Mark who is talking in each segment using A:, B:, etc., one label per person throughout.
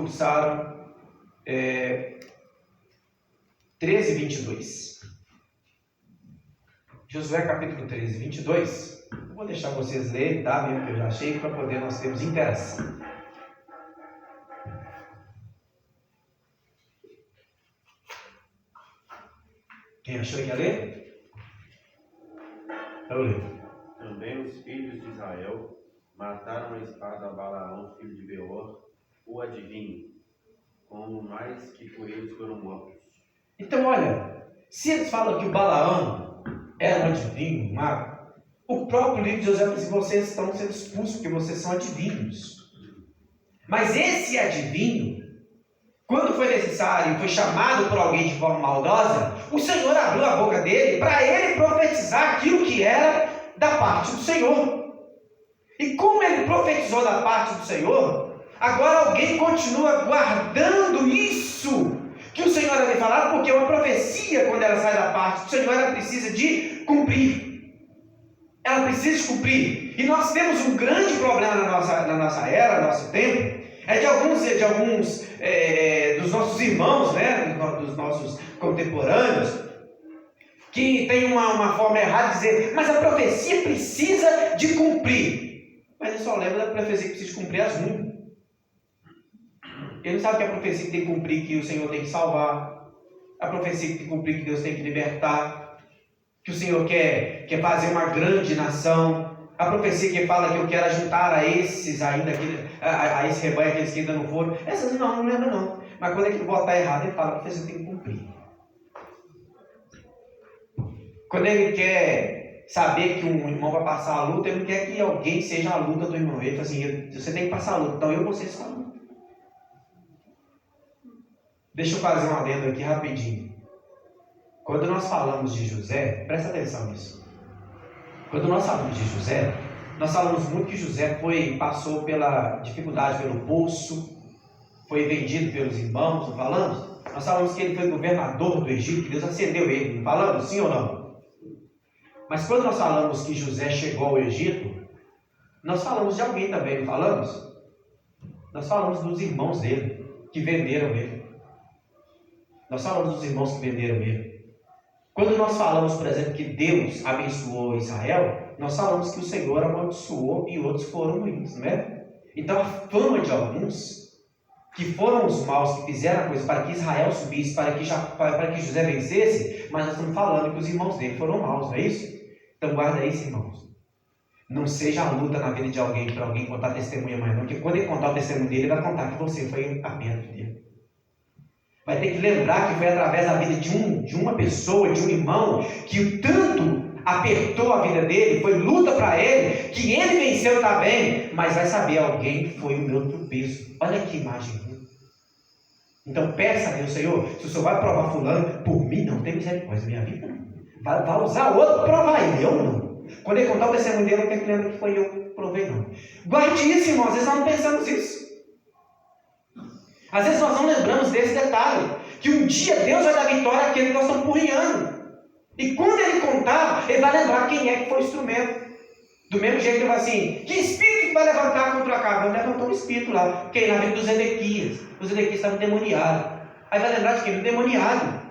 A: expulsaram 13, 22. Josué capítulo 13, 22. Eu vou deixar vocês lerem, tá? Mesmo que eu já achei, para poder nós termos interação. Quem achou que ia ler? Eu leio.
B: Também os filhos de Israel mataram a espada a Balaão, filho de Beor, o adivinho, como mais que por eles foram mortos.
A: Então, olha, se eles falam que o Balaão era um adivinho, um mago, o próprio livro de Josué diz: vocês estão sendo expulsos porque vocês são adivinhos. Mas esse adivinho, quando foi necessário, foi chamado por alguém de forma maldosa, o Senhor abriu a boca dele para ele profetizar aquilo que era da parte do Senhor. E como ele profetizou da parte do Senhor, agora alguém continua guardando isso que o Senhor havia falado, porque uma profecia, quando ela sai da parte do Senhor, ela precisa de cumprir. Ela precisa de cumprir. E nós temos um grande problema na nossa era, no nosso tempo, é de alguns dos nossos irmãos, né, dos nossos contemporâneos, que tem uma forma errada de dizer: mas a profecia precisa de cumprir. Mas ele só lembra da profecia que precisa de cumprir as ruins. Ele não sabe que a profecia que tem que cumprir, que o Senhor tem que salvar, a profecia que tem que cumprir, que Deus tem que libertar, que o Senhor quer fazer uma grande nação, a profecia que fala que eu quero juntar a esses ainda, a esse rebanho, aqueles que ainda não foram. Essas não lembra não. Mas quando ele botar errado, ele fala: a profecia tem que cumprir. Quando ele quer saber que um irmão vai passar a luta, ele não quer que alguém seja a luta do irmão. Ele fala assim: você tem que passar a luta, então eu vou ser essa luta. Deixa eu fazer uma adendo aqui rapidinho. Quando nós falamos de José, presta atenção nisso. Quando nós falamos de José, nós falamos muito que José passou pela dificuldade, pelo poço, foi vendido pelos irmãos, não falamos? Nós falamos que ele foi governador do Egito, que Deus acendeu ele, não falamos? Sim ou não? Mas quando nós falamos que José chegou ao Egito, nós falamos de alguém também, não falamos? Nós falamos dos irmãos dele, que venderam ele. Nós falamos dos irmãos que venderam ele. Quando nós falamos, por exemplo, que Deus abençoou Israel, nós falamos que o Senhor amaldiçoou e outros foram ruins, não é? Então a fama de alguns, que foram os maus, que fizeram a coisa para que Israel subisse, para que José vencesse, mas nós estamos falando que os irmãos dele foram maus, não é isso? Então guarda isso, irmãos. Não seja a luta na vida de alguém para alguém contar testemunha mais não, porque quando ele contar o testemunho dele, ele vai contar que você foi a perto dele. Vai ter que lembrar que foi através da vida de uma pessoa, de um irmão, que o tanto apertou a vida dele, foi luta para ele, que ele venceu também, mas vai saber, alguém foi o meu tropeço. Olha que imagem. Então peça a Deus: Senhor, se o Senhor vai provar fulano, por mim não tem misericórdia, minha vida não. Vai usar outro para provar ele, eu não. Quando ele contar o testemunho dele, não tem que lembrar que foi eu que provei, não. Guarde isso, irmãos, às vezes nós não pensamos isso. Às vezes nós não lembramos desse detalhe, que um dia Deus vai dar vitória àquele que nós estamos empurrinhando. E quando ele contar, ele vai lembrar quem é que foi o instrumento. Do mesmo jeito que ele vai assim: que espírito que vai levantar contra a casa? Ele levantou um espírito lá, que é na vida dos Edequias. Os Edequias estavam demoniados. Aí vai lembrar de quem? Do demoniado.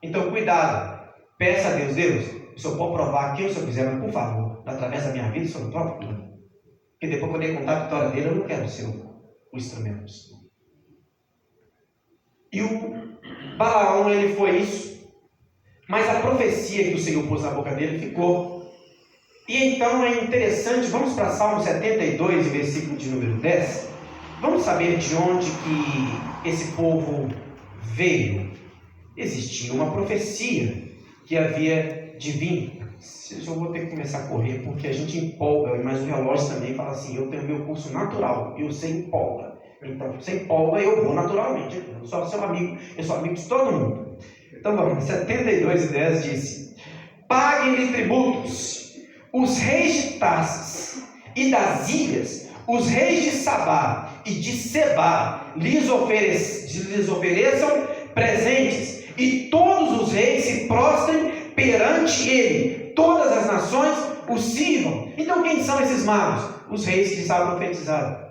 A: Então cuidado, peça a Deus: Deus, o Senhor pode provar quem o Senhor quiser, mas por favor, através da minha vida, o Senhor não prova tudo. Porque depois, quando ele contar a vitória dele, eu não quero ser o instrumento do Senhor. E o Balaão, ele foi isso, mas a profecia que o Senhor pôs na boca dele ficou. E então é interessante, vamos para Salmo 72, versículo de número 10. Vamos saber de onde que esse povo veio. Existia uma profecia que havia de vir. Eu vou ter que começar a correr, porque a gente empolga, mas o relógio também fala assim: eu tenho meu curso natural, e você empolga. Então, você empolga, eu vou naturalmente. Eu sou seu amigo, eu sou amigo de todo mundo. Então vamos, 72:10 disse: paguem-lhe tributos os reis de Tarsis e das ilhas, os reis de Sabá e de Sebá, lhes ofereçam presentes, e todos os reis se prostrem perante ele, todas as nações o sirvam. Então quem são esses magos? Os reis que estavam profetizados,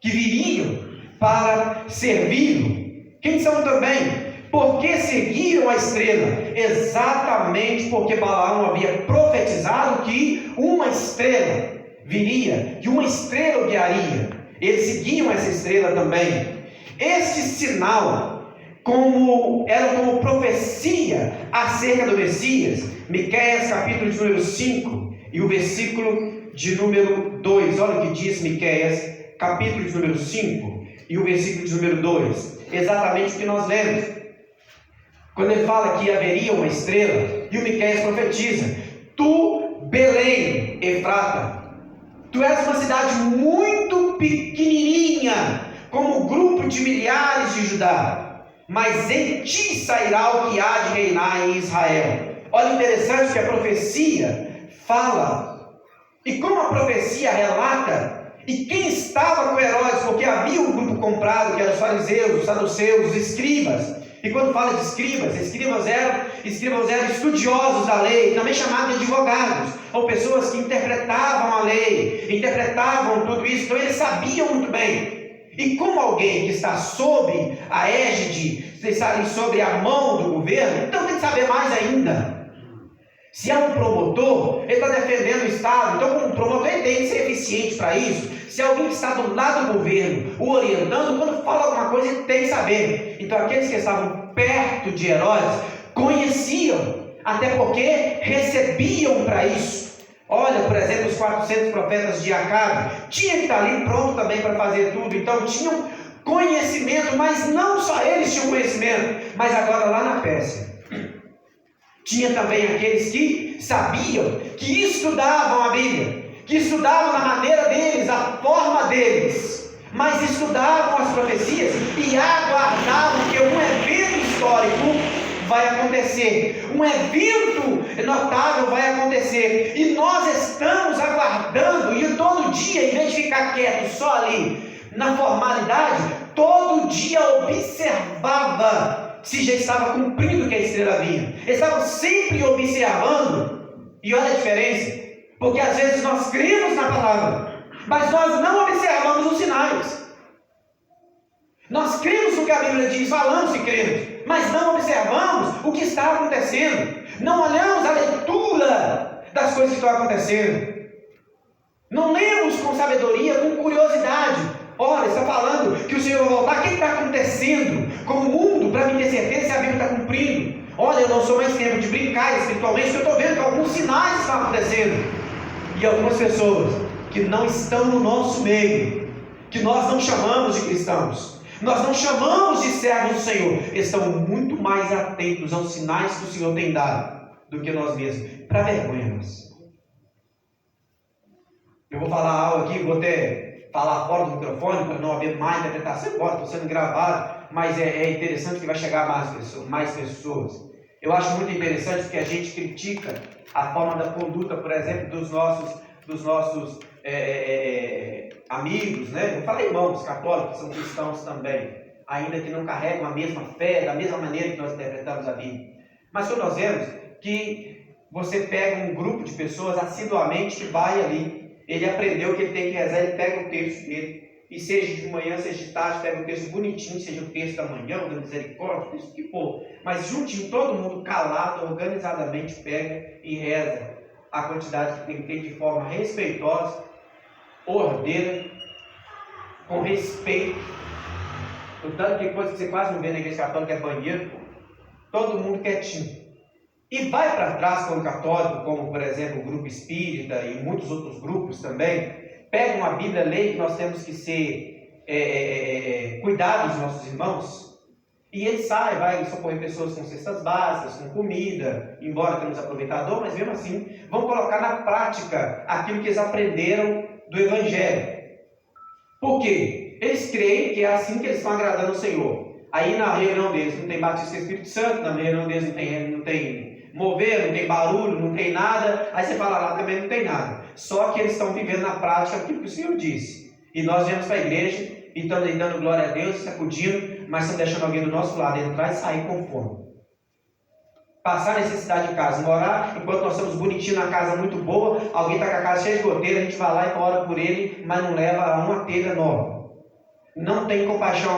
A: que viriam para servi-lo. Quem são também? Porque seguiram a estrela? Exatamente porque Balaão havia profetizado que uma estrela viria, que uma estrela o guiaria. Eles seguiam essa estrela também. Este sinal era como profecia acerca do Messias. Miqueias capítulo de número 5 e o versículo de número 2. Olha o que diz Miqueias capítulo de número 5 e o versículo de número 2. Exatamente o que nós lemos. Quando ele fala que haveria uma estrela, e o Miqueias profetiza: Tu, Belém, Efrata, tu és uma cidade muito pequenininha, como o grupo de milhares de Judá, mas em ti sairá o que há de reinar em Israel. Olha, interessante que a profecia fala, e como a profecia relata, e quem estava com Herodes, porque havia um grupo comprado, que eram os fariseus, os saduceus, os escribas. E quando fala de escribas eram estudiosos da lei, também chamados de advogados, ou pessoas que interpretavam a lei, interpretavam tudo isso, então eles sabiam muito bem. E como alguém que está sob a égide, sob a mão do governo, então tem que saber mais ainda. Se é um promotor, ele está defendendo o Estado, então como promotor ele tem que ser eficiente para isso. Se alguém que está do lado do governo, o orientando, quando fala alguma coisa, ele tem que saber. Então aqueles que estavam perto de Herodes conheciam, até porque recebiam para isso. Olha, por exemplo, os 400 profetas de Acabe, tinha que estar ali pronto também para fazer tudo. Então tinham conhecimento, mas não só eles tinham conhecimento, mas agora lá na Pérsia tinha também aqueles que sabiam, que estudavam a Bíblia, que estudavam na maneira deles, a forma deles, mas estudavam as profecias e aguardavam que um evento histórico vai acontecer, um evento notável vai acontecer, e nós estamos aguardando, e todo dia, em vez de ficar quieto só ali, na formalidade, todo dia observava se já estava cumprindo o que a estrela vinha. Eles estavam sempre observando, e olha a diferença, porque às vezes nós cremos na palavra, mas nós não observamos os sinais. Nós cremos no que a Bíblia diz, falamos e cremos, mas não observamos o que está acontecendo, não olhamos a leitura das coisas que estão acontecendo, não lemos com sabedoria, com curiosidade. Olha, está falando que o Senhor vai voltar, o que está acontecendo com o mundo, para mim ter certeza se a Bíblia está cumprindo? Olha, eu não sou mais tempo de brincar espiritualmente, eu estou vendo que alguns sinais estão acontecendo, e algumas pessoas que não estão no nosso meio, que nós não chamamos de cristãos, nós não chamamos de servos do Senhor, estão muito mais atentos aos sinais que o Senhor tem dado do que nós mesmos, para vergonha nossa. Eu vou falar algo aqui, vou até falar fora do microfone para não haver mais interpretação, embora estou sendo gravado, mas é interessante que vai chegar a mais pessoas. Eu acho muito interessante porque a gente critica a forma da conduta, por exemplo, dos nossos amigos, né? Eu falei irmãos católicos, que são cristãos também, ainda que não carregam a mesma fé, da mesma maneira que nós interpretamos a Bíblia. Mas quando nós vemos que você pega um grupo de pessoas assiduamente que vai ali, ele aprendeu que ele tem que rezar, ele pega o texto dele, e seja de manhã, seja de tarde, pega o texto bonitinho, seja o texto da manhã, ou da misericórdia, o texto que for, mas juntinho, todo mundo calado, organizadamente pega e reza a quantidade que tem que ter de forma respeitosa, ordeira, com respeito. O tanto de coisa que você quase não vê na igreja católica é banheiro, todo mundo quietinho. E vai para trás com o católico, como por exemplo o grupo espírita e muitos outros grupos também, pegam a Bíblia, lei que nós temos que ser cuidar dos nossos irmãos, e ele vai socorrer pessoas com cestas básicas, com comida, embora tenhamos aproveitador, mas mesmo assim vão colocar na prática aquilo que eles aprenderam do Evangelho. Por quê? Eles creem que é assim que eles estão agradando ao Senhor. Aí na reunião deles não tem batismo com o Espírito Santo, na reunião deles não tem mover, não tem barulho, não tem nada, aí você fala lá também não tem nada, só que eles estão vivendo na prática aquilo que o Senhor disse, e nós viemos para a igreja, e estamos dando glória a Deus, sacudindo, mas estamos deixando alguém do nosso lado entrar e sair com fome, passar necessidade em casa, morar, enquanto nós estamos bonitinhos na casa muito boa, alguém está com a casa cheia de goteira, a gente vai lá e ora por ele, mas não leva uma telha nova, não tem compaixão